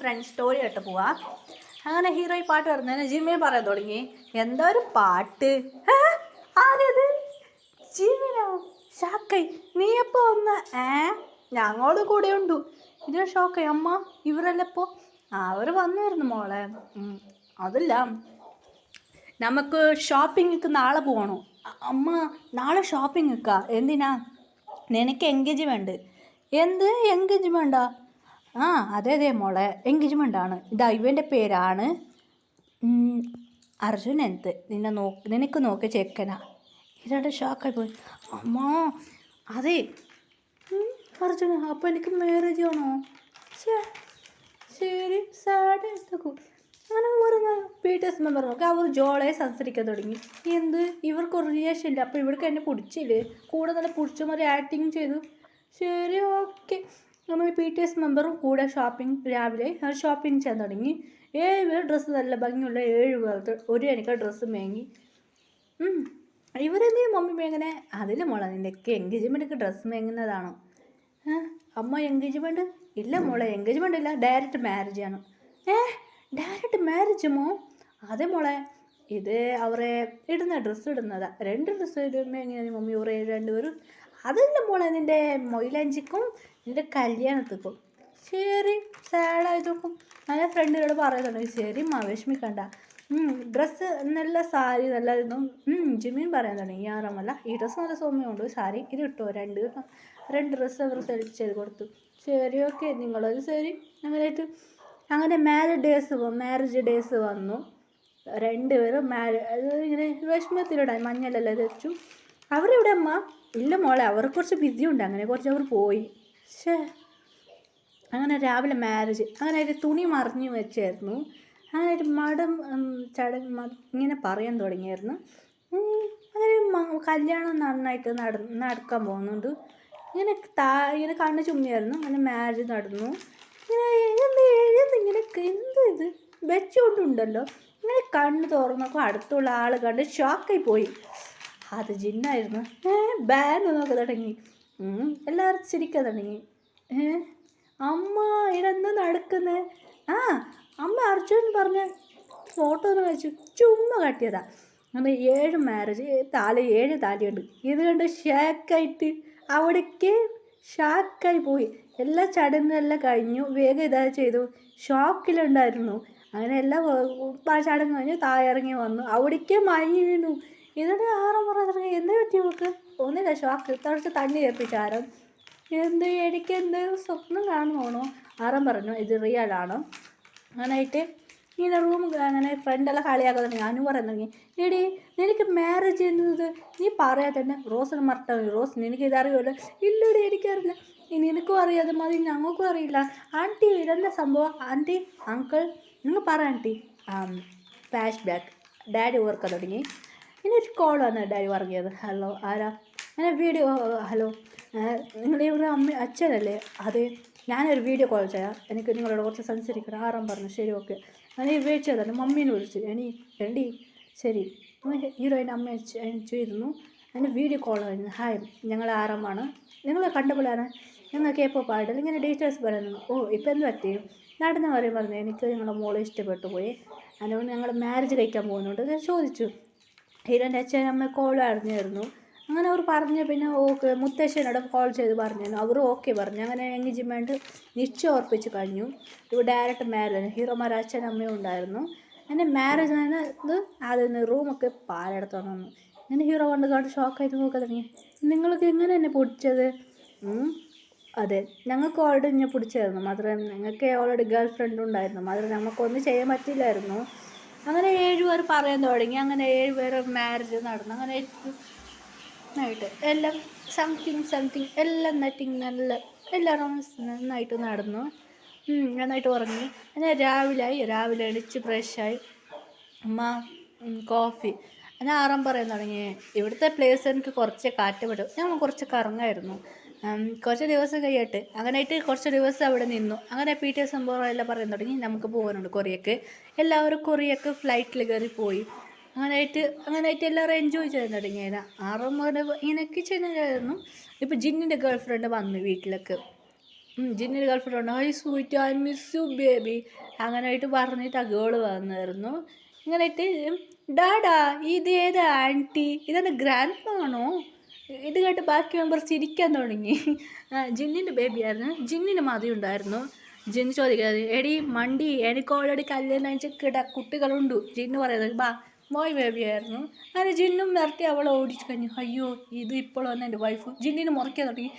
Front story ആയിട്ട് പോവാ. അങ്ങനെ ഹീറോ ഈ പാട്ട് പറഞ്ഞതിന് ജിമ്മി പറയാൻ തുടങ്ങി, എന്താ ഒരു പാട്ട്, ആരത്, ജിമ്മിനോ, ഷാക്കായി, നീ എപ്പോൾ വന്ന്, ഞങ്ങളോട് കൂടെ ഉണ്ടു. ഇത് ഷോക്കായി, അമ്മ ഇവരല്ലപ്പോൾ അവർ വന്നായിരുന്നു മോളെ. അതല്ല, നമുക്ക് ഷോപ്പിങ്ങിക്ക് നാളെ പോകണോ? അമ്മ നാളെ ഷോപ്പിങ്ങിക്കാ, എന്തിനാ? നിനക്ക് എൻഗേജ്മെൻറ്റ്. എന്ത് എൻഗേജ്മെൻറ്റാ? അതെ മോളെ, എൻഗേജ്മെൻറ്റാണ്. ഇതാ ഇവൻ്റെ പേരാണ് അർജുൻ. എന്ത് നിനക്ക് നോക്കി ചെക്കനാ. ഇതാണ്ട് ഷോക്കായി പോയി. അമ്മ അതെ അർജുന, അപ്പോൾ എനിക്ക് മാരേജ് ആണോ? ശരി, സാഡ് എടുത്തേക്കും. അങ്ങനെ പറയുന്ന PTS മെമ്പർ നോക്കി അവർ ജോളെ സംസാരിക്കാൻ തുടങ്ങി. എന്ത് ഇവർക്ക് ഒരു റിയാക്ഷൻ ഇല്ല, അപ്പോൾ ഇവർക്ക് എന്നെ പിടിച്ചില്ലേ, കൂടെ നല്ല പിടിച്ച മാതിരി ആക്ടിങ് ചെയ്തു. ശരി, ഓക്കെ. നമ്മൾ PTS മെമ്പറും കൂടെ രാവിലെ ഷോപ്പിംഗ് ചെയ്യാൻ തുടങ്ങി. 7 പേർ ഡ്രസ്സ്, നല്ല ഭംഗിയുള്ള 7 പേർക്ക് ഒരു എനിക്ക് ഡ്രസ്സ് മേങ്ങി. ഇവരെന്തേ മമ്മി മേങ്ങനെ? അതിൽ മോളെ, നിൻ്റെയൊക്കെ എൻഗേജ്മെൻറ്റൊക്കെ ഡ്രസ്സ് മേങ്ങുന്നതാണോ? അമ്മ എൻഗേജ്മെൻറ്റ് ഇല്ല മോളെ, എൻഗേജ്മെൻ്റ് ഇല്ല, ഡയറക്റ്റ് മാരേജ് ആണ്. ഡയറക്റ്റ് മാരേജുമോ? അതെ മോളെ, ഇത് അവരെ ഇടുന്ന ഡ്രസ്സ് ഇടുന്നതാ. 2 ഡ്രസ്സ് മേങ്ങിയ മമ്മി ഇവരെ 2 പേരും. അതല്ല മോളെ, നിൻ്റെ മൊയിലാഞ്ചിക്കും നിൻ്റെ കല്യാണത്തിക്കും. ശരി, സാഡായതൊക്കും. അങ്ങനെ ഫ്രണ്ടുകൾ പറയുന്നുണ്ട്. ശരി വിഷമിക്കണ്ട, ഡ്രസ്സ് നല്ല സാരി നല്ലതായിരുന്നു. ജിമ്മിൻ പറയാൻ തുടങ്ങി, യാറമല്ല ഈ ഡ്രസ്സ് നല്ല സൗമ്യമുണ്ട്, സാരി ഇത് ഇട്ടോ, 2 ഡ്രസ്സ് അവർ സെലക്ട് ചെയ്ത് കൊടുത്തു. ശരി, ഓക്കെ, നിങ്ങളത് ശരി. അങ്ങനെ മാരേജ് ഡേയ്സ് വന്നു. 2 പേരും ഇങ്ങനെ വിഷമത്തിലിടാൻ മഞ്ഞളെല്ലാം തെച്ചു. അവരെവിടെ അമ്മ? ഇല്ല മോളെ, അവർ കുറച്ച് ബിസി ഉണ്ട്, അങ്ങനെ കുറച്ച് അവർ പോയി. അങ്ങനെ രാവിലെ മാരേജ്, അങ്ങനെ തുണി മറിഞ്ഞു വെച്ചായിരുന്നു. അങ്ങനെ മടം ഇങ്ങനെ പറയാൻ തുടങ്ങിയായിരുന്നു. അങ്ങനെ കല്യാണം നന്നായിട്ട് നടക്കാൻ പോകുന്നുണ്ട്. ഇങ്ങനെ കണ്ണ് ചുമ്മിയായിരുന്നു. അങ്ങനെ മാരേജ് നടന്നു. ഇങ്ങനെ എന്ത് ഇത് വെച്ചുകൊണ്ടുണ്ടല്ലോ. ഇങ്ങനെ കണ്ണ് തുറന്നപ്പോൾ അടുത്തുള്ള ആൾ കണ്ട് ഷോക്കായി പോയി. അത് ജിന്നായിരുന്നു. ബാൻ നോക്കി തുടങ്ങി. എല്ലാവരും ചിരിക്കാൻ തുടങ്ങി. അമ്മ ഇതെന്താ നടക്കുന്നത്? അമ്മ അർജുൻ പറഞ്ഞ ഫോട്ടോ ഒന്ന് വെച്ചു ചുമ്മാ കാട്ടിയതാ. അങ്ങനെ 7 മാരേജ്, 7 താലിയുണ്ട്. ഇത് കണ്ട് ഷാക്കായിട്ട് അവിടേക്ക് ഷാക്കായി പോയി. എല്ലാ ചടങ്ങെല്ലാം കഴിഞ്ഞു, വേഗം ഇതാ ചെയ്തു, ഷോക്കിലുണ്ടായിരുന്നു. അങ്ങനെ എല്ലാം ചടങ്ങ് കഴിഞ്ഞ് താഴെയിറങ്ങി വന്നു, അവിടേക്ക് മയങ്ങി വീണു. ഇതിന് ആറും പറഞ്ഞ എന്താ പറ്റി നമുക്ക്? ഒന്നില്ല, ഷോക്ക്. തളിച്ച് തണ്ണി ചേർപ്പിച്ചാരം. എനിക്ക് സ്വപ്നം കാണുന്നോണോ? ആറാൻ പറഞ്ഞു ഇത് റിയൽ ആണ്. അങ്ങനെയായിട്ട് ഇങ്ങനെ അങ്ങനെ ഫ്രണ്ടെല്ലാം കളിയാക്കാൻ തുടങ്ങി. ഞാനും പറയാൻ തുടങ്ങി, എടി നിനക്ക് മാരേജ് ചെയ്യുന്നത് നീ പറയാതെ തന്നെ റോസിന് മറട്ടാ. റോസ് നിനക്ക് ഇതറിയുമല്ലോ? ഇല്ലടി, എനിക്കറിയില്ല. നിനക്കും അറിയാതെ മതി, ഞങ്ങൾക്കും അറിയില്ല. ആൻറ്റി ഇതെന്താ സംഭവം? ആൻറ്റി അങ്കിൾ നിങ്ങൾ പറ ആൻറ്റി. Flash back. ഡാഡി ഓർക്കാൻ തുടങ്ങി. ഇനി ഒരു കോൾ വന്നു, ഡാഡി പറഞ്ഞത്. ഹലോ, ആരാ? അങ്ങനെ വീഡിയോ. ഹലോ, നിങ്ങളുടെ ഇവിടെ അച്ഛനല്ലേ? അതെ, ഞാനൊരു വീഡിയോ കോൾ ചെയ്യാം, എനിക്ക് നിങ്ങളോട് കുറച്ച് സംസാരിക്കണം. ആറാം പറഞ്ഞു. ശരി, ഓക്കെ. അങ്ങനെ വെയിറ്റ് ചെയ്തല്ലോ. മമ്മീനെ വിളിച്ചു. എടി ശരി. ഹീറോയിൻ്റെ അമ്മ അയച്ചിരുന്നു. അതിന് വീഡിയോ കോൾ ആയിരുന്നു. ഹായ്, ഞങ്ങൾ ആറാമാണ്, നിങ്ങൾ കണ്ടപ്പോഴാണ് ഞങ്ങൾക്ക് എപ്പോൾ പാടില്ല, ഇങ്ങനെ ഡീറ്റെയിൽസ് പറയുന്നു. ഇപ്പം എന്ത് പറ്റി? നടന്ന കാര്യം പറഞ്ഞു. എനിക്ക് നിങ്ങളുടെ മോളെ ഇഷ്ടപ്പെട്ടു പോയി, അതുകൊണ്ട് ഞങ്ങൾ മാരേജ് കഴിക്കാൻ പോകുന്നുണ്ട്. ഞാൻ ചോദിച്ചു. ഹീറോൻ്റെ അച്ഛൻ അമ്മ കോൾ അറിഞ്ഞായിരുന്നു. അങ്ങനെ അവർ പറഞ്ഞു. പിന്നെ മുത്തശ്ശനോട് കോൾ ചെയ്ത് പറഞ്ഞിരുന്നു. അവർ ഓക്കെ പറഞ്ഞു. അങ്ങനെ എൻഗേജ്മെൻറ്റ് നിശ്ചയം ഉറപ്പിച്ച് കഴിഞ്ഞു. ഇപ്പോൾ ഡയറക്റ്റ് മാരേജ്. ഹീറോമാർ അച്ഛനും അമ്മയും ഉണ്ടായിരുന്നു. അങ്ങനെ മാരേജ് ഇത് അതിന് റൂമൊക്കെ പാലെടുത്ത് വന്നു. അങ്ങനെ ഹീറോ കണ്ട് ഷോക്കായിട്ട് നോക്കാൻ തുടങ്ങി. നിങ്ങൾക്ക് എങ്ങനെ എന്നെ പിടിച്ചത്? അതെ, ഞങ്ങൾക്ക് ഓൾറെഡി എന്നെ പിടിച്ചായിരുന്നു, മാത്രമേ ഞങ്ങൾക്ക് ഓൾറെഡി ഗേൾ ഫ്രണ്ട് ഉണ്ടായിരുന്നു, മാത്രമേ നമുക്കൊന്നും ചെയ്യാൻ പറ്റില്ലായിരുന്നു. അങ്ങനെ 7 പേർ പറയാൻ തുടങ്ങി. അങ്ങനെ 7 പേർ മാരേജ് നടന്നു. അങ്ങനെ നന്നായിട്ട് എല്ലാം സംതിങ് എല്ലാം നല്ല എല്ലാവരും നന്നായിട്ട് നടന്നു. നന്നായിട്ട് ഉറങ്ങി. എന്നാൽ രാവിലെ എണിച്ച് ഫ്രഷായി. അമ്മ കോഫി. എന്നാൽ ആറാം പറയാൻ തുടങ്ങി, ഇവിടുത്തെ പ്ലേസ് എനിക്ക് കുറച്ച് കാറ്റപ്പെട്ടു, ഞങ്ങൾ കുറച്ച് കറങ്ങായിരുന്നു, കുറച്ച് ദിവസം കഴിയട്ടെ. അങ്ങനെയായിട്ട് കുറച്ച് ദിവസം അവിടെ നിന്നു. അങ്ങനെ PTS സംഭവം എല്ലാം പറയാൻ തുടങ്ങി, നമുക്ക് പോകാനുണ്ട് കൊറിയക്ക്. എല്ലാവരും കൊറിയക്ക് ഫ്ലൈറ്റിൽ കയറി പോയി. അങ്ങനെയായിട്ട് എല്ലാവരും എൻജോയ് ചെയ്യാൻ തുടങ്ങിയത്. ആറും ഇങ്ങനെ കിച്ചണിലായിരുന്നു. ഇപ്പോൾ ജിന്നിൻ്റെ ഗേൾ ഫ്രണ്ട് വന്നു വീട്ടിലേക്ക്. ജിന്നിന് ഗേൾഫ്രണ്ട് ഉണ്ട്, I sweet I miss you baby അങ്ങനെയായിട്ട് പറഞ്ഞിട്ട് ആ ഗേള് വന്നായിരുന്നു. ഇങ്ങനെയിട്ട് ഡാഡാ ഇത് ഏതാ ആൻറ്റി, ഇതെൻ്റെ ഗ്രാൻഡ് ആണോ? ഇത് കേട്ട് ബാക്കി മെമ്പർ ചിരിക്കാൻ തുടങ്ങി. ജിന്നിൻ്റെ ബേബിയായിരുന്നു. ജിന്നിന് മതി ഉണ്ടായിരുന്നു. ജിന്ന് ചോദിക്കാതെ എടി മണ്ടി എനിക്ക് ഓൾറെഡി കല്യാണം കഴിച്ച കുട്ടികളുണ്ട്. ജിന്ന് പറയുന്നത് ബാ ബോയ് ബേബിയായിരുന്നു. അങ്ങനെ ജിന്നും നിർത്തി അവളെ ഓടിച്ചു കഴിഞ്ഞു. അയ്യോ ഇത് ഇപ്പോൾ വന്ന എൻ്റെ വൈഫ്. ജിന്നിന് മുറിക്കാൻ തുടങ്ങി.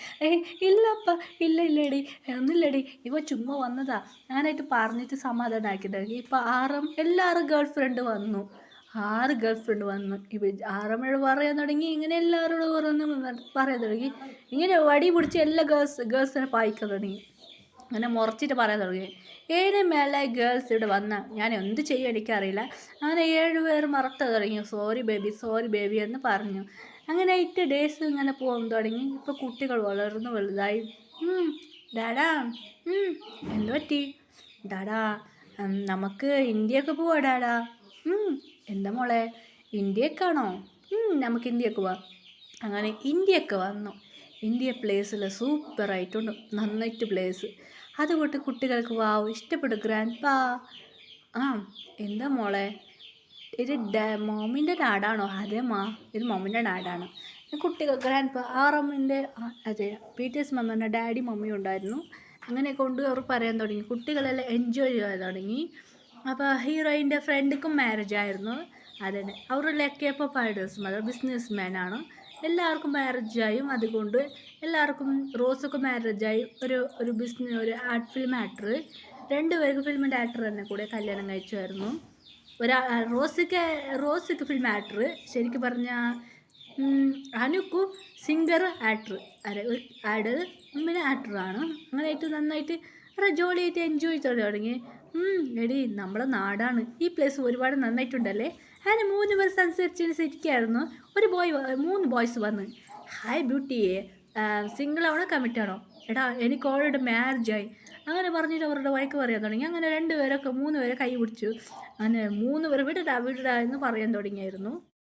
ഇല്ലപ്പ ഇല്ലടി ഒന്നില്ലടി ഇവ ചുമ്മാ വന്നതാ അങ്ങനായിട്ട് പറഞ്ഞിട്ട് സമാധാനമാക്കിയിട്ടുണ്ടെങ്കിൽ ഇപ്പം എല്ലാവരും ഗേൾ ഫ്രണ്ട് വന്നു. 6 ഗേൾ ഫ്രണ്ട് വന്നു. ഇപ്പം 6 പറയാൻ തുടങ്ങി. ഇങ്ങനെ എല്ലാവരോടും പറയാൻ തുടങ്ങി. ഇങ്ങനെ വടി പിടിച്ച് എല്ലാ ഗേൾസിനെ പായിക്കാൻ തുടങ്ങി. അങ്ങനെ മുറച്ചിട്ട് പറയാൻ തുടങ്ങി. 7 മേലെ ഗേൾസ് ഇവിടെ വന്ന ഞാൻ എന്ത് ചെയ്യും എനിക്കറിയില്ല. അങ്ങനെ 7 പേർ മറക്കാൻ തുടങ്ങി. സോറി ബേബി എന്ന് പറഞ്ഞു. അങ്ങനെ 8 ഡേയ്സ് ഇങ്ങനെ പോകാൻ തുടങ്ങി. ഇപ്പോൾ കുട്ടികൾ വളർന്നു വലുതായി. ഡാഡാ എന്ത് പറ്റി ഡാഡാ? നമുക്ക് ഇന്ത്യയൊക്കെ പോവാ ഡാഡാ. എന്താ മോളെ ഇന്ത്യക്കാണോ? നമുക്ക് ഇന്ത്യക്ക് പോവാം. അങ്ങനെ ഇന്ത്യയൊക്കെ വന്നു. ഇന്ത്യ പ്ലേസിൽ സൂപ്പറായിട്ടുണ്ട്, നന്നായിട്ട് പ്ലേസ്. അതുകൊണ്ട് കുട്ടികൾക്ക് വാവ് ഇഷ്ടപ്പെട്ടു. ഗ്രാൻഡ് പാ എന്താ മോളെ ഇത് മോമിൻ്റെ നാടാണോ? അതെ ഇത് മോമിൻ്റെ നാടാണ്. കുട്ടികൾ ഗ്രാൻഡ് പാ ആറമ്മിൻ്റെ അതെ പീറ്റേഴ്സ് മെമ്മറിൻ്റെ ഡാഡി മമ്മിയും ഉണ്ടായിരുന്നു. അങ്ങനെ കൊണ്ട് അവർ പറയാൻ തുടങ്ങി. കുട്ടികളെല്ലാം എൻജോയ് ചെയ്യാൻ തുടങ്ങി. അപ്പോൾ ഹീറോയിൻ്റെ ഫ്രണ്ടിക്കും മാരേജ് ആയിരുന്നു. അതന്നെ അവർ ലക്കിയപ്പോൾ പൈഡേഴ്സ് മദർ ബിസിനസ് മാനാണ്. എല്ലാവർക്കും മാരേജായും. അതുകൊണ്ട് എല്ലാവർക്കും റോസൊക്കെ മാരേജായി. ഒരു ബിസിനസ് ഒരു ആർട്ട് ഫിലിം ആക്ടർ 2 പേർക്ക് ഫിലിമിൻ്റെ ആക്ടർ തന്നെ കൂടെ കല്യാണം കഴിച്ചായിരുന്നു. റോസിക്ക് ഫിലിം ആക്ടർ ശരിക്കും പറഞ്ഞാൽ അനുക്കും സിംഗർ ആക്ടർ ആഡ് പിന്നെ ആക്ടറാണ്. അങ്ങനെയായിട്ട് നന്നായിട്ട് ജോളിയായിട്ട് എൻജോയ് ചെയ്ത് തുടങ്ങി. എടി നമ്മളെ നാടാണ്, ഈ പ്ലേസ് ഒരുപാട് നന്നായിട്ടുണ്ടല്ലേ. അങ്ങനെ 3 പേർ സംസാരിച്ചതിന് ശരിക്കായിരുന്നു. 3 ബോയ്സ് വന്ന് ഹായ് ബ്യൂട്ടിയെ സിംഗിളാണോ കമ്മിറ്റാണോ? എടാ എനിക്ക് ഓൾറെഡി മാരേജായി അങ്ങനെ പറഞ്ഞിട്ട് അവരുടെ വഴക്ക് പറയാൻ തുടങ്ങി. അങ്ങനെ 3 പേരെ കൈ പിടിച്ചു. അങ്ങനെ 3 പേർ വിടടാ എന്ന് പറയാൻ തുടങ്ങിയായിരുന്നു.